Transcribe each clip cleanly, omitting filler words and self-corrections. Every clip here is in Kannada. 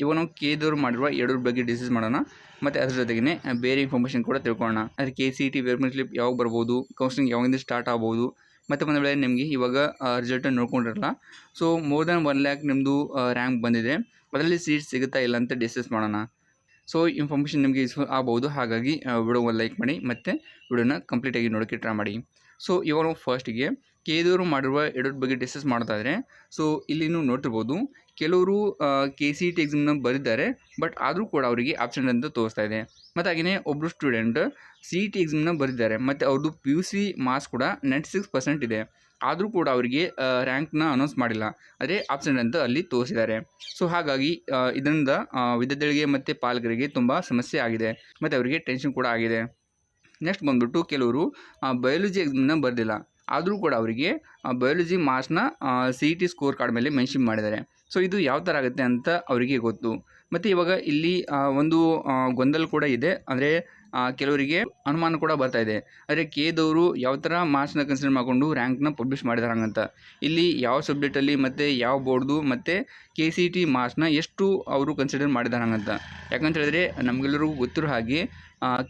ಇವಾಗ ನಾವು ಕೆದವರು ಮಾಡಿರುವ 2 ಬಗ್ಗೆ ಡಿಸ್ಕಸ್ ಮಾಡೋಣ ಮತ್ತು ಅದ್ರ ಜೊತೆಗೆ ಬೇರೆ ಇನ್ಫಾರ್ಮೇಷನ್ ಕೂಡ ತಿಳ್ಕೊಳ್ಳೋಣ. ಅಂದರೆ KCET ವೆರಿಫಿಕೇಷನ್ ಸ್ಲಿಪ್ ಯಾವಾಗ ಬರ್ಬೋದು, ಕೌನ್ಸಿಲಿಂಗ್ ಯಾವಾಗಿಂದ ಸ್ಟಾರ್ಟ್ ಆಗ್ಬೋದು, ಮತ್ತು ಒಂದು ವೇಳೆ ನಿಮಗೆ ಇವಾಗ ರಿಸಲ್ಟನ್ನು ನೋಡ್ಕೊಂಡಿರಲ್ಲ, ಸೊ ಮೋರ್ ದ್ಯಾನ್ 1 ಲ್ಯಾಕ್ ನಿಮ್ಮದು ರ್ಯಾಂಕ್ ಬಂದಿದೆ, ಅದರಲ್ಲಿ ಸೀಟ್ ಸಿಗುತ್ತಾ ಇಲ್ಲ ಅಂತ ಡಿಸ್ಕಸ್ ಮಾಡೋಣ. ಸೊ ಇನ್ಫಾರ್ಮೇಷನ್ ನಿಮಗೆ ಯೂಸ್ಫುಲ್ ಆಗ್ಬೋದು, ಹಾಗಾಗಿ ವಿಡಿಯೋ ಲೈಕ್ ಮಾಡಿ ಮತ್ತು ವಿಡಿಯೋನ ಕಂಪ್ಲೀಟಾಗಿ ನೋಡೋಕ್ಕೆ ಟ್ರೈ ಮಾಡಿ. ಸೊ ಇವಾಗ ನಾವು ಫಸ್ಟಿಗೆ ಕೆದವರು ಮಾಡಿರುವ 2 ಬಗ್ಗೆ ಡಿಸ್ಕಸ್ ಮಾಡ್ತಾ ಇದ್ದಾರೆ. ಸೊ ಇಲ್ಲಿ ನೀವು ನೋಡ್ತಿರ್ಬೋದು, ಕೆಲವರು KCET ಎಕ್ಸಾಮ್ನ ಬರೆದಿದ್ದಾರೆ, ಬಟ್ ಆದರೂ ಕೂಡ ಅವರಿಗೆ ಆಬ್ಸೆಂಟ್ ಅಂತ ತೋರಿಸ್ತಾ ಇದೆ. ಮತ್ತು ಹಾಗೆಯೇ ಒಬ್ಬರು ಸ್ಟೂಡೆಂಟ್ CET ಎಕ್ಸಾಮ್ನ ಬರೆದಿದ್ದಾರೆ ಮತ್ತು ಅವ್ರದ್ದು PUC ಮಾರ್ಕ್ಸ್ ಕೂಡ 96% ಇದೆ, ಆದರೂ ಕೂಡ ಅವರಿಗೆ ರ್ಯಾಂಕ್ನ ಅನೌನ್ಸ್ ಮಾಡಿಲ್ಲ, ಅದೇ ಆಬ್ಸೆಂಟ್ ಅಂತ ಅಲ್ಲಿ ತೋರಿಸಿದ್ದಾರೆ. ಸೊ ಹಾಗಾಗಿ ಇದರಿಂದ ವಿದ್ಯಾರ್ಥಿಗಳಿಗೆ ಮತ್ತು ಪಾಲಕರಿಗೆ ತುಂಬ ಸಮಸ್ಯೆ ಆಗಿದೆ ಮತ್ತು ಅವರಿಗೆ ಟೆನ್ಷನ್ ಕೂಡ ಆಗಿದೆ. ನೆಕ್ಸ್ಟ್ ಬಂದುಬಿಟ್ಟು ಕೆಲವರು ಬಯಾಲಜಿ ಎಕ್ಸಾಮ್ನ ಬರೆದಿಲ್ಲ, ಆದರೂ ಕೂಡ ಅವರಿಗೆ ಬಯಾಲಜಿ ಮಾರ್ಕ್ಸ್ನ CET ಸ್ಕೋರ್ ಕಾರ್ಡ್ ಮೇಲೆ ಮೆನ್ಷನ್ ಮಾಡಿದ್ದಾರೆ. ಸೊ ಇದು ಯಾವ ಥರ ಆಗುತ್ತೆ ಅಂತ ಅವರಿಗೆ ಗೊತ್ತು. ಮತ್ತು ಇವಾಗ ಇಲ್ಲಿ ಒಂದು ಗೊಂದಲ ಕೂಡ ಇದೆ, ಅಂದರೆ ಕೆಲವರಿಗೆ ಅನುಮಾನ ಕೂಡ ಬರ್ತಾ ಇದೆ, ಅಂದರೆ ಕೆದವರು ಯಾವ ಥರ ಮಾರ್ಕ್ಸ್ನ ಕನ್ಸಿಡರ್ ಮಾಡಿಕೊಂಡು ರ್ಯಾಂಕ್ನ ಪಬ್ಲಿಷ್ ಮಾಡಿದಾರೆ ಹಂಗಂತ. ಇಲ್ಲಿ ಯಾವ ಸಬ್ಜೆಕ್ಟಲ್ಲಿ ಮತ್ತು ಯಾವ ಬೋರ್ಡ್ದು ಮತ್ತು KCET ಮಾರ್ಕ್ಸ್ನ ಎಷ್ಟು ಅವರು ಕನ್ಸಿಡರ್ ಮಾಡಿದಾರೆ ಹಂಗಂತ. ಯಾಕಂತ ಹೇಳಿದ್ರೆ ನಮಗೆಲ್ಲರಿಗೂ ಗೊತ್ತಿರೋ ಹಾಗೆ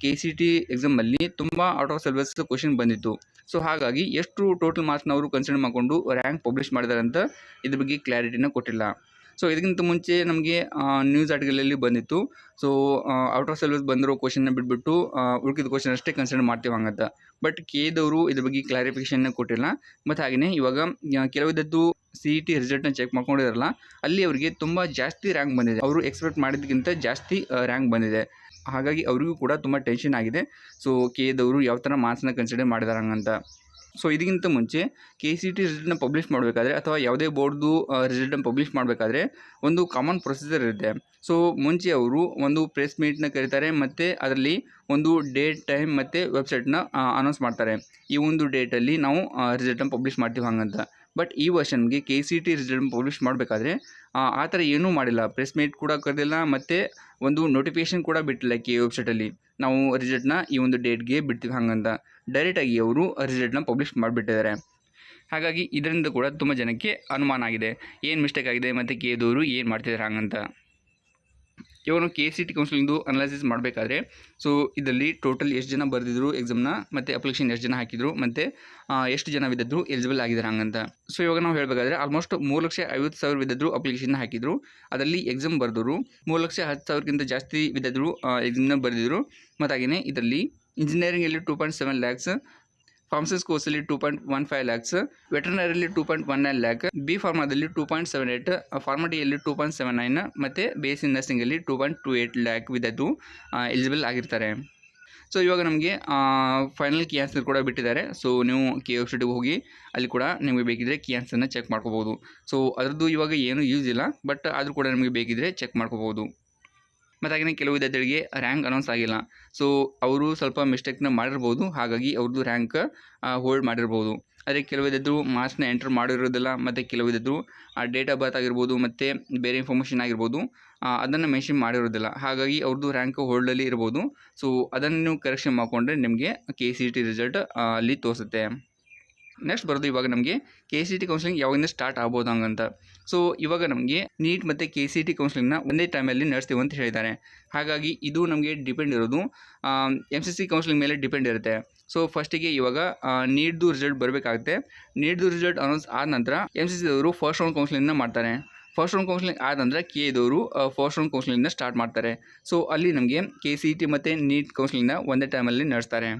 KCET ಎಕ್ಸಾಮಲ್ಲಿ ತುಂಬ ಔಟ್ ಆಫ್ ಸಿಲೆಬಸ್ ಕ್ವಶನ್ ಬಂದಿತ್ತು. ಸೊ ಹಾಗಾಗಿ ಎಷ್ಟು ಟೋಟಲ್ ಮಾರ್ಕ್ಸ್ನ ಅವರು ಕನ್ಸಿಡರ್ ಮಾಡಿಕೊಂಡು ರ್ಯಾಂಕ್ ಪಬ್ಲಿಷ್ ಮಾಡಿದ್ದಾರೆ ಅಂತ ಇದ್ರ ಬಗ್ಗೆ ಕ್ಲಾರಿಟಿನ ಕೊಟ್ಟಿಲ್ಲ. ಸೊ ಇದಕ್ಕಿಂತ ಮುಂಚೆ ನಮಗೆ ನ್ಯೂಸ್ ಆರ್ಟಿಕಲಲ್ಲಿ ಬಂದಿತ್ತು, ಸೊ ಔಟ್ ಆಫ್ ಸಿಲೆಬಸ್ ಬಂದಿರೋ ಕ್ವಶನ್ನ ಬಿಟ್ಬಿಟ್ಟು ಉಳಿದ ಕ್ವಶನ್ ಅಷ್ಟೇ ಕನ್ಸಿಡರ್ ಮಾಡ್ತೀವಿ ಹಂಗಂತ. ಬಟ್ ಕೆದವರು ಇದ್ರ ಬಗ್ಗೆ ಕ್ಲಾರಿಫಿಕೇಷನ್ನ ಕೊಟ್ಟಿಲ್ಲ. ಮತ್ತು ಹಾಗೆಯೇ ಇವಾಗ ಕೆಲವಿದ್ದದ್ದು CET ರಿಸಲ್ಟ್ನ ಚೆಕ್ ಮಾಡ್ಕೊಂಡಿರಲ್ಲ, ಅಲ್ಲಿ ಅವರಿಗೆ ತುಂಬ ಜಾಸ್ತಿ ರ್ಯಾಂಕ್ ಬಂದಿದೆ, ಅವರು ಎಕ್ಸ್ಪೆಕ್ಟ್ ಮಾಡಿದ್ದಕ್ಕಿಂತ ಜಾಸ್ತಿ ರ್ಯಾಂಕ್ ಬಂದಿದೆ. ಹಾಗಾಗಿ ಅವರಿಗೂ ಕೂಡ ತುಂಬ ಟೆನ್ಷನ್ ಆಗಿದೆ. ಸೊ ಕೆದವರು ಯಾವ ಥರ ಮಾರ್ಕ್ಸ್ನ ಕನ್ಸಿಡರ್ ಮಾಡಿದಾರೆ ಹಂಗಂತ. ಸೊ ಇದಕ್ಕಿಂತ ಮುಂಚೆ KCET ರಿಸಲ್ಟ್ನ ಪಬ್ಲಿಷ್ ಮಾಡಬೇಕಾದ್ರೆ ಅಥವಾ ಯಾವುದೇ ಬೋರ್ಡ್ದು ರಿಸಲ್ಟನ್ನು ಪಬ್ಲಿಷ್ ಮಾಡಬೇಕಾದ್ರೆ ಒಂದು ಕಾಮನ್ ಪ್ರೊಸೀಜರ್ ಇರುತ್ತೆ. ಸೊ ಮುಂಚೆ ಅವರು ಒಂದು ಪ್ರೆಸ್ ಮೀಟ್ನ ಕರೀತಾರೆ ಮತ್ತು ಅದರಲ್ಲಿ ಒಂದು ಡೇಟ್, ಟೈಮ್ ಮತ್ತು ವೆಬ್ಸೈಟ್ನ ಅನೌನ್ಸ್ ಮಾಡ್ತಾರೆ, ಈ ಒಂದು ಡೇಟಲ್ಲಿ ನಾವು ರಿಸಲ್ಟನ್ನು ಪಬ್ಲಿಷ್ ಮಾಡ್ತೀವಿ ಹಂಗಂತ. ಬಟ್ ಈ ವರ್ಷನ್ಗೆ KCET ರಿಸಲ್ಟ್ ಪಬ್ಲಿಷ್ ಮಾಡಬೇಕಾದ್ರೆ ಆ ಥರ ಏನೂ ಮಾಡಿಲ್ಲ, ಪ್ರೆಸ್ ಮೀಟ್ ಕೂಡ ಕರೆದಿಲ್ಲ ಮತ್ತು ಒಂದು ನೋಟಿಫಿಕೇಷನ್ ಕೂಡ ಬಿಟ್ಟಿಲ್ಲ ವೆಬ್ಸೈಟಲ್ಲಿ, ನಾವು ರಿಸಲ್ಟ್ನ ಈ ಒಂದು ಡೇಟ್ಗೆ ಬಿಡ್ತೀವಿ ಹಂಗಂತ. ಡೈರೆಕ್ಟಾಗಿ ಅವರು ರಿಸಲ್ಟ್ನ ಪಬ್ಲಿಷ್ ಮಾಡಿಬಿಟ್ಟಿದ್ದಾರೆ. ಹಾಗಾಗಿ ಇದರಿಂದ ಕೂಡ ತುಂಬ ಜನಕ್ಕೆ ಅನುಮಾನ ಆಗಿದೆ, ಏನು ಮಿಸ್ಟೇಕ್ ಆಗಿದೆ ಮತ್ತು ಕೆದವರು ಏನು ಮಾಡ್ತಿದ್ದಾರೆ ಹಂಗಂತ. ಇವಾಗ ನಾವು KCET ಕೌನ್ಸಿಲಿಂಗ್ದು ಅನಲೈಸಿಸ್ ಮಾಡಬೇಕಾದ್ರೆ, ಸೊ ಇದರಲ್ಲಿ ಟೋಟಲ್ ಎಷ್ಟು ಜನ ಬರೆದಿದ್ರು ಎಕ್ಸಾಮ್ನ ಮತ್ತು ಅಪ್ಲಿಕೇಶನ್ ಎಷ್ಟು ಜನ ಹಾಕಿದ್ರು ಮತ್ತು ಎಷ್ಟು ಜನ ವಿದ್ಯಾರ್ಥಿಗಳು ಎಲಿಜಿಬಲ್ ಆಗಿದ್ದಾರೆ ಹಂಗಂತ. ಸೊ ಇವಾಗ ನಾವು ಹೇಳಬೇಕಾದ್ರೆ ಆಲ್ಮೋಸ್ಟ್ 3,50,000 ವಿದ್ಯಾರ್ಥಿಗಳು ಅಪ್ಲಿಕೇಶನ್ನ ಹಾಕಿದ್ರು, ಅದರಲ್ಲಿ ಎಕ್ಸಾಮ್ ಬರೆದವರು 3,10,000ಕ್ಕಿಂತ ಜಾಸ್ತಿ ವಿದ್ಯಾರ್ಥಿಗಳು ಎಕ್ಸಾಮ್ನ ಬರೆದಿದ್ರು. ಮತ್ತು ಹಾಗೆಯೇ ಇದರಲ್ಲಿ ಇಂಜಿನಿಯರಿಂಗಲ್ಲಿ 2.7 ಲ್ಯಾಕ್ಸ್, ಫಾರ್ಮಸಿಸ್ ಕೋರ್ಸಲ್ಲಿ 2.15 ಲ್ಯಾಕ್ಸ್, ವೆಟರ್ನರಿಯಲ್ಲಿ 2.19 ಲ್ಯಾಕ್, ಬಿ ಫಾರ್ಮಾದಲ್ಲಿ 2.78, ಫಾರ್ಮಟಿಯಲ್ಲಿ 2.79 ಮತ್ತು BSc ನರ್ಸಿಂಗಲ್ಲಿ 2.28 ಲ್ಯಾಕ್ ವಿದ್ಯಾರ್ಥಿಗಳು ಎಲಿಜಿಬಲ್ ಆಗಿರ್ತಾರೆ. ಸೊ ಇವಾಗ ನಮಗೆ ಫೈನಲ್ ಕೀ ಆನ್ಸರ್ ಕೂಡ ಬಿಟ್ಟಿದ್ದಾರೆ. ಸೊ ನೀವು ವೆಬ್ಸೈಟಿಗೆ ಹೋಗಿ ಅಲ್ಲಿ ಕೂಡ ನಿಮಗೆ ಬೇಕಿದ್ದರೆ ಕೀ ಆನ್ಸರ್ನ ಚೆಕ್ ಮಾಡ್ಕೋಬೋದು. ಸೊ ಅದರದ್ದು ಇವಾಗ ಏನೂ ಯೂಸ್ ಇಲ್ಲ, ಬಟ್ ಆದರೂ ಕೂಡ ನಿಮಗೆ ಬೇಕಿದ್ದರೆ ಚೆಕ್ ಮಾಡ್ಕೋಬೋದು. ಮತ್ತು ಹಾಗೆಯೇ ಕೆಲವು ವಿದ್ಯಾರ್ಥಿಗಳಿಗೆ ರ್ಯಾಂಕ್ ಅನೌನ್ಸ್ ಆಗಿಲ್ಲ, ಸೊ ಅವರು ಸ್ವಲ್ಪ ಮಿಸ್ಟೇಕ್ನ ಮಾಡಿರ್ಬೋದು, ಹಾಗಾಗಿ ಅವ್ರದ್ದು ರ್ಯಾಂಕ್ ಹೋಲ್ಡ್ ಮಾಡಿರ್ಬೋದು. ಅದೇ ಕೆಲವು ವಿದ್ಯಾರ್ಥಿಗಳು ಮಾರ್ಕ್ಸ್ನ ಎಂಟರ್ ಮಾಡಿರೋದಿಲ್ಲ, ಮತ್ತು ಕೆಲವು ವಿದ್ಯಾರ್ಥಿಗಳು ಡೇಟ್ ಆಫ್ ಬರ್ತ್ ಆಗಿರ್ಬೋದು ಮತ್ತು ಬೇರೆ ಇನ್ಫಾರ್ಮೇಷನ್ ಆಗಿರ್ಬೋದು ಅದನ್ನು ಮೆನ್ಷನ್ ಮಾಡಿರೋದಿಲ್ಲ, ಹಾಗಾಗಿ ಅವ್ರದ್ದು ರ್ಯಾಂಕ್ ಹೋಲ್ಡಲ್ಲಿ ಇರ್ಬೋದು. ಸೊ ಅದನ್ನು ನೀವು ಕರೆಕ್ಷನ್ ಮಾಡಿಕೊಂಡ್ರೆ ನಿಮಗೆ KCET ರಿಸಲ್ಟ್ ಅಲ್ಲಿ ತೋರಿಸುತ್ತೆ. ನೆಕ್ಸ್ಟ್ ಬರೋದು ಇವಾಗ ನಮಗೆ KCET ಕೌನ್ಸಿಲಿಂಗ್ ಯಾವಾಗಿಂದ ಸ್ಟಾರ್ಟ್ ಆಗ್ಬೋದು ಹಂಗಂತ. ಸೊ ಇವಾಗ ನಮಗೆ ನೀಟ್ ಮತ್ತು KCET ಕೌನ್ಸಿಲಿಂಗ್ನ ಒಂದೇ ಟೈಮಲ್ಲಿ ನಡೆಸ್ತೀವಿ ಅಂತ ಹೇಳಿದ್ದಾರೆ. ಹಾಗಾಗಿ ಇದು ನಮಗೆ ಡಿಪೆಂಡ್ ಇರೋದು MCC ಕೌನ್ಸಿಲಿಂಗ್ ಮೇಲೆ ಡಿಪೆಂಡ್ ಇರುತ್ತೆ. ಸೊ ಫಸ್ಟಿಗೆ ಇವಾಗ ನೀಟ್ದು ರಿಸಲ್ಟ್ ಬರಬೇಕಾಗುತ್ತೆ. ನೀಟ್ದು ರಿಸಲ್ಟ್ ಅನೌನ್ಸ್ ಆದ ನಂತರ MCCದವರು ಫಸ್ಟ್ ರೌಂಡ್ ಕೌನ್ಸಿಲಿಂಗ್ನ ಮಾಡ್ತಾರೆ. ಫಸ್ಟ್ ರೌಂಡ್ ಕೌನ್ಸಿಲಿಂಗ್ ಆದ ನಂತರ ಕೆದವರು ಫಸ್ಟ್ ರೌಂಡ್ ಕೌನ್ಸಿಲಿಂಗ್ನ ಸ್ಟಾರ್ಟ್ ಮಾಡ್ತಾರೆ. ಸೊ ಅಲ್ಲಿ ನಮಗೆ KCET ಮತ್ತು ನೀಟ್ ಕೌನ್ಸಿಲಿಂಗ್ನ ಒಂದೇ ಟೈಮಲ್ಲಿ ನಡೆಸ್ತಾರೆ.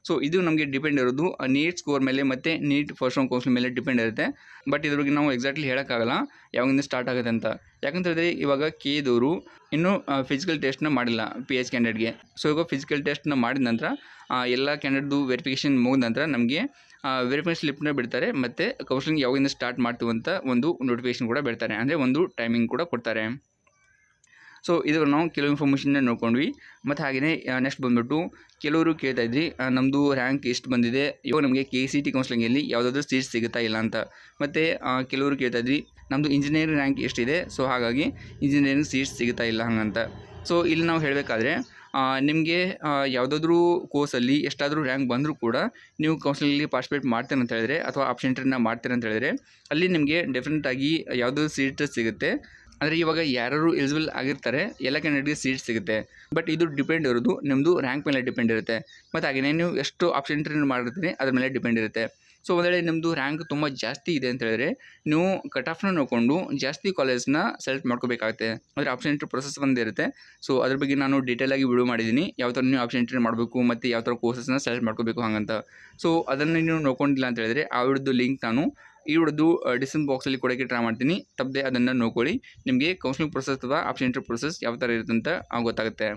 ಸೊ ಇದು ನಮಗೆ ಡಿಪೆಂಡ್ ಇರೋದು ನೀಟ್ ಸ್ಕೋರ್ ಮೇಲೆ ಮತ್ತು ನೀಟ್ ಫಸ್ಟ್ ರೌಂಡ್ ಕೌನ್ಸಿಲಿಂಗ್ ಮೇಲೆ ಡಿಪೆಂಡ್ ಇರುತ್ತೆ. ಬಟ್ ಇದ್ರ ಬಗ್ಗೆ ನಾವು ಎಕ್ಸಾಕ್ಟ್ಲಿ ಹೇಳೋಕ್ಕಾಗಲ್ಲ ಯಾವಾಗಿಂದ ಸ್ಟಾರ್ಟ್ ಆಗುತ್ತೆ ಅಂತ. ಯಾಕಂತ ಹೇಳಿದ್ರೆ ಇವಾಗ ಕೆದವರು ಇನ್ನೂ ಫಿಸಿಕಲ್ ಟೆಸ್ಟ್ನ ಮಾಡಿಲ್ಲ PH ಕ್ಯಾಂಡಿಡೇಟ್ಗೆ. ಸೊ ಇವಾಗ ಫಿಸಿಕಲ್ ಟೆಸ್ಟ್ನ ಮಾಡಿದ ನಂತರ ಎಲ್ಲ ಕ್ಯಾಂಡಿಡೇಟ್ದು ವೆರಿಫಿಕೇಷನ್ ಮುಗಿದ ನಂತರ ನಮಗೆ ವೆರಿಫಿಕೇಷನ್ ಸ್ಲಿಪ್ನ ಬಿಡ್ತಾರೆ ಮತ್ತು ಕೌನ್ಸಿಲಿಂಗ್ ಯಾವಾಗಿಂದ ಸ್ಟಾರ್ಟ್ ಮಾಡ್ತೀವಿ ಅಂತ ಒಂದು ನೋಟಿಫಿಕೇಷನ್ ಕೂಡ ಬಿಡ್ತಾರೆ, ಅಂದರೆ ಒಂದು ಟೈಮಿಂಗ್ ಕೂಡ ಕೊಡ್ತಾರೆ. ಸೊ ಇದು ನಾವು ಕೆಲವು ಇನ್ಫಾರ್ಮೇಷನ್ನ ನೋಡ್ಕೊಂಡ್ವಿ. ಮತ್ತು ಹಾಗೆಯೇ ನೆಕ್ಸ್ಟ್ ಬಂದುಬಿಟ್ಟು ಕೆಲವರು ಕೇಳ್ತಾ ಇದ್ರಿ ನಮ್ಮದು ರ್ಯಾಂಕ್ ಎಷ್ಟು ಬಂದಿದೆ, ಇವಾಗ ನಮಗೆ KCET ಕೌನ್ಸಿಲಿಂಗಲ್ಲಿ ಯಾವುದಾದ್ರೂ ಸೀಟ್ ಸಿಗುತ್ತಾ ಇಲ್ಲ ಅಂತ. ಮತ್ತು ಕೆಲವರು ಕೇಳ್ತಾ ಇದ್ರಿ ನಮ್ಮದು ಇಂಜಿನಿಯರಿಂಗ್ ರ್ಯಾಂಕ್ ಎಷ್ಟಿದೆ, ಸೊ ಹಾಗಾಗಿ ಇಂಜಿನಿಯರಿಂಗ್ ಸೀಟ್ಸ್ ಸಿಗುತ್ತಾ ಇಲ್ಲ ಹಂಗಂತ. ಸೊ ಇಲ್ಲಿ ನಾವು ಹೇಳಬೇಕಾದ್ರೆ ನಿಮಗೆ ಯಾವುದಾದ್ರೂ ಕೋರ್ಸಲ್ಲಿ ಎಷ್ಟಾದರೂ ರ್ಯಾಂಕ್ ಬಂದರೂ ಕೂಡ ನೀವು ಕೌನ್ಸಿಲಿಂಗಲ್ಲಿ ಪಾರ್ಟಿಸಿಪೇಟ್ ಮಾಡ್ತೀರ ಅಂತ ಹೇಳಿದ್ರೆ ಅಥವಾ ಆಪ್ಷನ್ ಎಂಟ್ರಿನ ಮಾಡ್ತೀರ ಅಂತ ಹೇಳಿದ್ರೆ ಅಲ್ಲಿ ನಿಮಗೆ ಡೆಫಿನೆಟಾಗಿ ಯಾವುದಾದ್ರೂ ಸೀಟ್ ಸಿಗುತ್ತೆ. ಅಂದರೆ ಇವಾಗ ಯಾರು ಎಲಿಜಿಬಲ್ ಆಗಿರ್ತಾರೆ ಎಲ್ಲ ಕ್ಯಾಂಡಿಡೇಟ್ಗೆ ಸೀಟ್ ಸಿಗುತ್ತೆ. ಬಟ್ ಇದು ಡಿಪೆಂಡ್ ಇರೋದು ನಿಮ್ಮದು ರ್ಯಾಂಕ್ ಮೇಲೆ ಡಿಪೆಂಡ್ ಇರುತ್ತೆ. ಮತ್ತು ಹಾಗೆಯೇ ನೀವು ಎಷ್ಟು ಆಪ್ಷನ್ ಎಂಟ್ರಿ ಮಾಡಿರ್ತೀರಿ ಅದ್ರ ಮೇಲೆ ಡಿಪೆಂಡ್ ಇರುತ್ತೆ. ಸೊ ಒಂದು ವೇಳೆ ನಿಮ್ಮದು ರ್ಯಾಂಕ್ ತುಂಬ ಜಾಸ್ತಿ ಇದೆ ಅಂತ ಹೇಳಿದ್ರೆ ನೀವು ಕಟ್ ಆಫ್ನ ನೋಡಿಕೊಂಡು ಜಾಸ್ತಿ ಕಾಲೇಜ್ನ ಸೆಲೆಕ್ಟ್ ಮಾಡ್ಕೋಬೇಕಾಗುತ್ತೆ. ಅಂದರೆ ಆಪ್ಷನ್ ಎಂಟ್ರಿ ಪ್ರೊಸೆಸ್ ಬಂದಿರುತ್ತೆ. ಸೊ ಅದ್ರ ಬಗ್ಗೆ ನಾನು ಡೀಟೇಲಾಗಿ ವಿಡಿಯೋ ಮಾಡಿದ್ದೀನಿ, ಯಾವ ಥರ ನೀವು ಆಪ್ಷನ್ ಎಂಟ್ರಿ ಮಾಡಬೇಕು ಮತ್ತು ಯಾವ ಥರ ಕೋರ್ಸಸ್ನ ಸೆಲೆಕ್ಟ್ ಮಾಡ್ಕೋಬೇಕು ಹಾಗಂತ. ಸೊ ಅದನ್ನು ನೀವು ನೋಡ್ಕೊಂಡಿಲ್ಲ ಅಂತ ಹೇಳಿದ್ರೆ ಆ ವಿಡಿಯೋದು ಲಿಂಕ್ ನಾನು ಈ ವಿಡಿಯೋದು ಡಿಸ್ಕ್ರಿಪ್ಷನ್ ಬಾಕ್ಸಲ್ಲಿ ಕೊಡೋಕ್ಕೆ ಟ್ರೈ ಮಾಡ್ತೀನಿ. ತಪ್ಪದೆ ಅದನ್ನು ನೋಡ್ಕೊಳ್ಳಿ. ನಿಮಗೆ ಕೌನ್ಸಿಲಿಂಗ್ ಪ್ರೊಸೆಸ್ ಅಥವಾ ಆಪ್ಷನ್ ಎಂಟ್ರಿ ಪ್ರೊಸೆಸ್ ಯಾವ ಥರ ಇರುತ್ತೆ ಅಂತ ಗೊತ್ತಾಗುತ್ತೆ.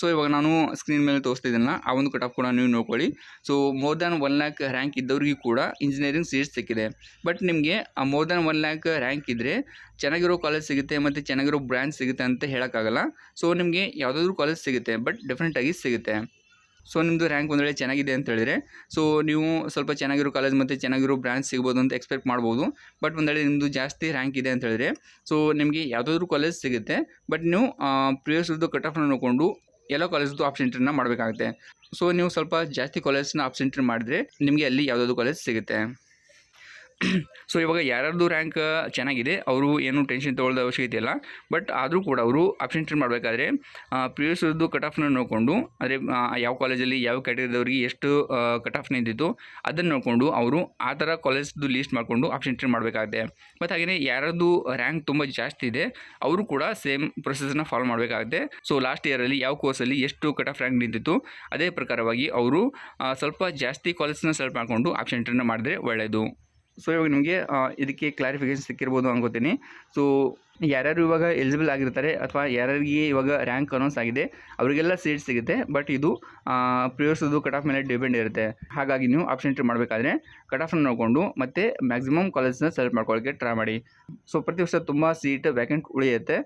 ಸೊ ಇವಾಗ ನಾನು ಸ್ಕ್ರೀನ್ ಮೇಲೆ ತೋರಿಸ್ತಿದ್ದೀನಲ್ಲ ಆ ಒಂದು ಕಟ್ ಆಫ್ ಕೂಡ ನೀವು ನೋಡ್ಕೊಳ್ಳಿ. So more than 1 lakh rank ಇದ್ದವ್ರಿಗೂ ಕೂಡ ಇಂಜಿನಿಯರಿಂಗ್ ಸೀಟ್ ಸಿಕ್ಕಿದೆ. ಬಟ್ ನಿಮಗೆ ಮೋರ್ ದ್ಯಾನ್ 1 ಲ್ಯಾಕ್ ರ್ಯಾಂಕ್ ಇದ್ದರೆ ಚೆನ್ನಾಗಿರೋ ಕಾಲೇಜ್ ಸಿಗುತ್ತೆ ಮತ್ತು ಚೆನ್ನಾಗಿರೋ ಬ್ರ್ಯಾಂಚ್ ಸಿಗುತ್ತೆ ಅಂತ ಹೇಳೋಕ್ಕಾಗಲ್ಲ. ಸೊ ನಿಮಗೆ ಯಾವುದಾದ್ರೂ ಕಾಲೇಜ್ ಸಿಗುತ್ತೆ, ಬಟ್ ಡೆಫಿನೆಟಾಗಿ ಸಿಗುತ್ತೆ. ಸೊ ನಿಮ್ಮದು ರ್ಯಾಂಕ್ ಒಂದು ವೇಳೆ ಚೆನ್ನಾಗಿದೆ ಅಂತ ಹೇಳಿದರೆ ಸೊ ನೀವು ಸ್ವಲ್ಪ ಚೆನ್ನಾಗಿರೋ ಕಾಲೇಜ್ ಮತ್ತು ಚೆನ್ನಾಗಿರೋ ಬ್ರಾಂಚ್ ಸಿಗ್ಬೋದು ಅಂತ ಎಕ್ಸ್ಪೆಕ್ಟ್ ಮಾಡ್ಬೋದು. ಬಟ್ ಒಂದು ವೇಳೆ ನಿಮ್ಮದು ಜಾಸ್ತಿ ರ್ಯಾಂಕ್ ಇದೆ ಅಂತ ಹೇಳಿದ್ರೆ ಸೊ ನಿಮಗೆ ಯಾವುದಾದ್ರೂ ಕಾಲೇಜ್ ಸಿಗುತ್ತೆ. ಬಟ್ ನೀವು ಪ್ರಿವಿಯಸ್ ಕಟ್ ಆಫ್ನ ನೋಡಿಕೊಂಡು ಎಲ್ಲ ಕಾಲೇಜ್ದು ಆಪ್ಷನ್ ಎಂಟ್ರಿನ ಮಾಡಬೇಕಾಗುತ್ತೆ. ಸೊ ನೀವು ಸ್ವಲ್ಪ ಜಾಸ್ತಿ ಕಾಲೇಜ್ನ ಆಪ್ಷನ್ ಎಂಟ್ರಿ ಮಾಡಿದ್ರೆ ನಿಮಗೆ ಅಲ್ಲಿ ಯಾವುದಾದ್ರೂ ಕಾಲೇಜ್ ಸಿಗುತ್ತೆ. ಸೊ ಇವಾಗ ಯಾರ್ಯಾರ್ದು ರ್ಯಾಂಕ್ ಚೆನ್ನಾಗಿದೆ ಅವರು ಏನು ಟೆನ್ಷನ್ ತೊಗೊಳ್ಳೋದು ಅವಶ್ಯಕತೆ ಇಲ್ಲ. ಬಟ್ ಆದರೂ ಕೂಡ ಅವರು ಆಪ್ಷನ್ ಎಂಟ್ರಿ ಮಾಡಬೇಕಾದ್ರೆ ಪ್ರಿವಿಯಸ್ ಕಟ್ ಆಫ್ನ ನೋಡಿಕೊಂಡು ಅಂದರೆ ಯಾವ ಕಾಲೇಜಲ್ಲಿ ಯಾವ ಕ್ಯಾಟಗರಿದವ್ರಿಗೆ ಎಷ್ಟು ಕಟ್ ಆಫ್ ನಿಂತಿತ್ತು ಅದನ್ನು ನೋಡಿಕೊಂಡು ಅವರು ಆ ಥರ ಕಾಲೇಜ್ದು ಲೀಸ್ಟ್ ಮಾಡಿಕೊಂಡು ಆಪ್ಷನ್ ಎಂಟ್ರಿ ಮಾಡಬೇಕಾಗುತ್ತೆ. ಮತ್ತು ಹಾಗೆಯೇ ಯಾರದ್ದು ರ್ಯಾಂಕ್ ತುಂಬ ಜಾಸ್ತಿ ಇದೆ ಅವರು ಕೂಡ ಸೇಮ್ ಪ್ರೊಸೆಸ್ನ ಫಾಲೋ ಮಾಡಬೇಕಾಗುತ್ತೆ. ಸೊ ಲಾಸ್ಟ್ ಇಯರಲ್ಲಿ ಯಾವ ಕೋರ್ಸಲ್ಲಿ ಎಷ್ಟು ಕಟ್ ಆಫ್ ರ್ಯಾಂಕ್ ನಿಂತಿತ್ತು ಅದೇ ಪ್ರಕಾರವಾಗಿ ಅವರು ಸ್ವಲ್ಪ ಜಾಸ್ತಿ ಕಾಲೇಜ್ನ ಸೆಲೆಕ್ಟ್ ಮಾಡಿಕೊಂಡು ಆಪ್ಷನ್ ಎಂಟ್ರಿನ ಮಾಡಿದ್ರೆ ಒಳ್ಳೆಯದು. ಸೊ ಇವಾಗ ನಿಮಗೆ ಇದಕ್ಕೆ ಕ್ಲಾರಿಫಿಕೇಷನ್ ಸಿಕ್ಕಿರ್ಬೋದು ಅನ್ಕೋತೀನಿ. ಸೊ ಯಾರ್ಯಾರು ಇವಾಗ ಎಲಿಜಿಬಲ್ ಆಗಿರ್ತಾರೆ ಅಥವಾ ಯಾರ್ಯಾರಿಗೆ ಇವಾಗ ರ್ಯಾಂಕ್ ಅನೌನ್ಸ್ ಆಗಿದೆ ಅವರಿಗೆಲ್ಲ ಸೀಟ್ ಸಿಗುತ್ತೆ. ಬಟ್ ಇದು ಪ್ರಿವಿಯಸ್ದು ಕಟ್ ಆಫ್ ಮೇಲೆ ಡಿಪೆಂಡ್ ಇರುತ್ತೆ. ಹಾಗಾಗಿ ನೀವು ಆಪ್ಷನ್ ಎಂಟ್ರಿ ಮಾಡಬೇಕಾದ್ರೆ ಕಟ್ ಆಫ್ನ ನೋಡಿಕೊಂಡು ಮತ್ತು ಮ್ಯಾಕ್ಸಿಮಮ್ ಕಾಲೇಜ್ನ ಸೆಲೆಕ್ಟ್ ಮಾಡ್ಕೊಳ್ಳೋಕ್ಕೆ ಟ್ರೈ ಮಾಡಿ. ಸೊ ಪ್ರತಿ ವರ್ಷ ತುಂಬ ಸೀಟ್ ವ್ಯಾಕೆಂಟ್ ಉಳಿಯುತ್ತೆ.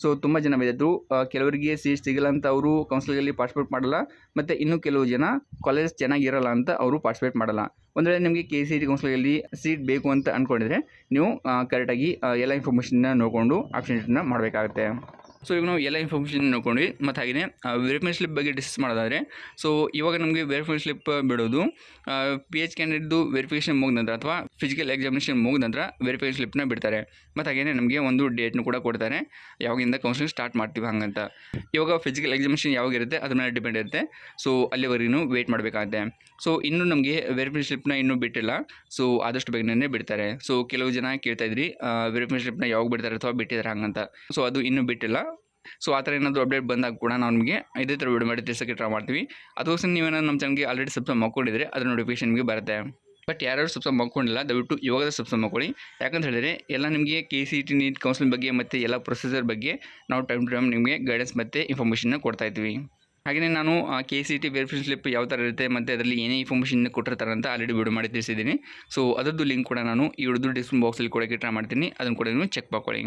ಸೊ ತುಂಬ ಜನ ಬಿದ್ದು ಕೆಲವರಿಗೆ ಸೀಟ್ ಸಿಗಲ್ಲ ಅಂತ ಅವರು ಕೌನ್ಸಿಲಿಂಗಲ್ಲಿ ಪಾರ್ಟಿಸಿಪೇಟ್ ಮಾಡಲ್ಲ. ಮತ್ತು ಇನ್ನೂ ಕೆಲವು ಜನ ಕಾಲೇಜ್ ಚೆನ್ನಾಗಿರಲ್ಲ ಅಂತ ಅವರು ಪಾರ್ಟಿಸಿಪೇಟ್ ಮಾಡಲ್ಲ. ಒಂದು ವೇಳೆ ನಿಮಗೆ KCET ಕೌನ್ಸಿಲಿಂಗಲ್ಲಿ ಸೀಟ್ ಬೇಕು ಅಂತ ಅಂದ್ಕೊಂಡಿದ್ರೆ ನೀವು ಕರೆಕ್ಟಾಗಿ ಎಲ್ಲ ಇನ್ಫಾರ್ಮೇಷನ್ನ ನೋಡಿಕೊಂಡು ಆಪ್ಷನ್ ಎಂಟ್ರಿನ ಮಾಡಬೇಕಾಗುತ್ತೆ. ಸೊ ಈಗ ನಾವು ಎಲ್ಲ ಇನ್ಫಾರ್ಮೇಷನ್ ನೋಡ್ಕೊಂಡ್ವಿ. ಮತ್ತು ಹಾಗೆಯೇ ವೆರಿಫಿಕೇಷನ್ ಸ್ಲಿಪ್ ಬಗ್ಗೆ ಡಿಸ್ಕಸ್ ಮಾಡೋದಾದರೆ ಸೊ ಇವಾಗ ನಮಗೆ ವೆರಿಫಿಕೇಷನ್ ಸ್ಲಿಪ್ ಬಿಡೋದು PH ಕ್ಯಾಂಡಿಡೇಟ್ದು ವೆರಿಫಿಕೇಷನ್ ಮುಗಿದ ನಂತರ ಅಥವಾ ಫಿಸಿಕಲ್ ಎಕ್ಸಾಮಿನೇಷನ್ ಮುಗಿದ ನಂತರ ವೆರಿಫಿಕೇಷನ್ ಸ್ಲಿಪ್ನ ಬಿಡ್ತಾರೆ. ಮತ್ತು ಹಾಗೆಯೇ ನಮಗೆ ಒಂದು ಡೇಟ್ನು ಕೂಡ ಕೊಡ್ತಾರೆ ಯಾವಾಗಿಂದ ಕೌನ್ಸಿಲಿಂಗ್ ಸ್ಟಾರ್ಟ್ ಮಾಡ್ತೀವಿ ಹಾಗಂತ. ಇವಾಗ ಫಿಸಿಕಲ್ ಎಕ್ಸಾಮಿನೇಷನ್ ಯಾವಾಗಿರುತ್ತೆ ಅದ್ರ ಮೇಲೆ ಡಿಪೆಂಡ್ ಇರುತ್ತೆ. ಸೊ ಅಲ್ಲಿವರೆಗೂ ವೆಯ್ಟ್ ಮಾಡಬೇಕಾಗುತ್ತೆ. ಸೊ ಇನ್ನೂ ನಮಗೆ ವೆರಿಫಿಕೇಷನ್ ಸ್ಲಿಪ್ನ ಇನ್ನೂ ಬಿಟ್ಟಿಲ್ಲ. ಸೊ ಆದಷ್ಟು ಬೇಗನೆ ಬಿಡ್ತಾರೆ. ಸೊ ಕೆಲವು ಜನ ಕೇಳ್ತಾ ಇದ್ರಿ ವೆರಿಫಿಕೇಷನ್ ಸ್ಲಿಪ್ನ ಯಾವಾಗ ಬಿಡ್ತಾರೆ ಅಥವಾ ಬಿಟ್ಟಿದ್ದಾರೆ ಹಾಗಂತ. ಸೊ ಅದು ಇನ್ನೂ ಬಿಟ್ಟಿಲ್ಲ. ಸೊ ಆ ಥರ ಏನಾದರೂ ಅಪ್ಡೇಟ್ ಬಂದಾಗ ಕೂಡ ನಾವು ನಿಮಗೆ ಇದೇ ಥರ ವಿಡಿಯೋ ಮಾಡಿ ತಿಳಿಸೋಕ್ಕೆ ಟ್ರೈ ಮಾಡ್ತೀವಿ. ಅದಕ್ಕೋಸ್ಕರ ನೀವೇನಾದ್ರು ನಮ್ಮ ಚಾನಲ್ಗೆ ಆಲ್ರೆಡಿ ಸಬ್ಸ್ಕ್ರೈಬ್ ಮಾಡ್ಕೊಂಡಿದ್ರೆ ಅದರ ನೋಟಿಫಿಕೇಷನ್ ನಿಮಗೆ ಬರುತ್ತೆ. ಬಟ್ ಯಾರು ಸಬ್ಸ್ಕ್ರೈಬ್ ಮಾಡ್ಕೊಂಡಿಲ್ಲ ದಯವಿಟ್ಟು ಇವಾಗ ಸಬ್ಸ್ಕ್ರೈಬ್ ಮಾಡ್ಕೊಳ್ಳಿ. ಯಾಕಂತ ಹೇಳಿದರೆ ಎಲ್ಲ ನಿಮಗೆ KCET ನೀಟ್ ಕೌನ್ಸಿಲಿಂಗ್ ಬಗ್ಗೆ ಮತ್ತು ಎಲ್ಲ ಪ್ರೊಸೀಜರ್ ಬಗ್ಗೆ ನಾವು ಟೈಮ್ ಟು ಟೈಮ್ ನಿಮಗೆ ಗೈಡೆನ್ಸ್ ಮತ್ತು ಇನ್ಫಾರ್ಮೇಷನ್ನ ಕೊಡ್ತಾ ಇದ್ವಿ. ಹಾಗೆಯೇ ನಾನು KCET ವೆರಿಫಿಕೇಷನ್ ಸ್ಲಿಪ್ ಯಾವ ಥರ ಇರುತ್ತೆ ಮತ್ತು ಅದರಲ್ಲಿ ಏನೇ ಇನ್ಫಾರ್ಮೇಷನ್ ಕೊಟ್ಟಿರ್ತಾರೆ ಅಂತ ಆಲ್ರೆಡಿ ವಿಡಿಯೋ ಮಾಡಿ ತಿಳಿಸಿದ್ದೀನಿ. ಸೊ ಅದರದ್ದು ಲಿಂಕ್ ಕೂಡ ನಾನು ಈ ವಿಡಿಯೋದು ಡಿಸ್ಕ್ರಿಪ್ಷನ್ ಬಾಕ್ಸಲ್ಲಿ ಕೊಡೋಕ್ಕೆ ಟ್ರೈ ಮಾಡ್ತೀನಿ. ಅದನ್ನು ಕೂಡ ನೀವು ಚೆಕ್ ಮಾಡ್ಕೊಳ್ಳಿ.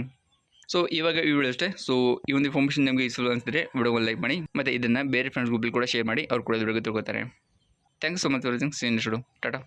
ಸೊ ಇವಾಗ ಈ ವಿಡಿಯೋ ಅಷ್ಟೇ. ಸೊ ಈ ಒಂದು ಇನ್ಫಾರ್ಮೇಷನ್ ನಿಮಗೆ ಯೂಸ್ಫುಲ್ ಅನಿಸಿದ್ರೆ ವಿಡಿಯೋಗೆ ಲೈಕ್ ಮಾಡಿ ಮತ್ತು ಇದನ್ನು ಬೇರೆ ಫ್ರೆಂಡ್ಸ್ ಗ್ರೂಪಲ್ಲಿ ಕೂಡ ಶೇರ್ ಮಾಡಿ ಅವ್ರು ಕೂಡ ವಿಡಿಯೋಗೆ ತಿಳ್ಕೊತಾರೆ. Thank you so much for watching. Seen next video. Tata.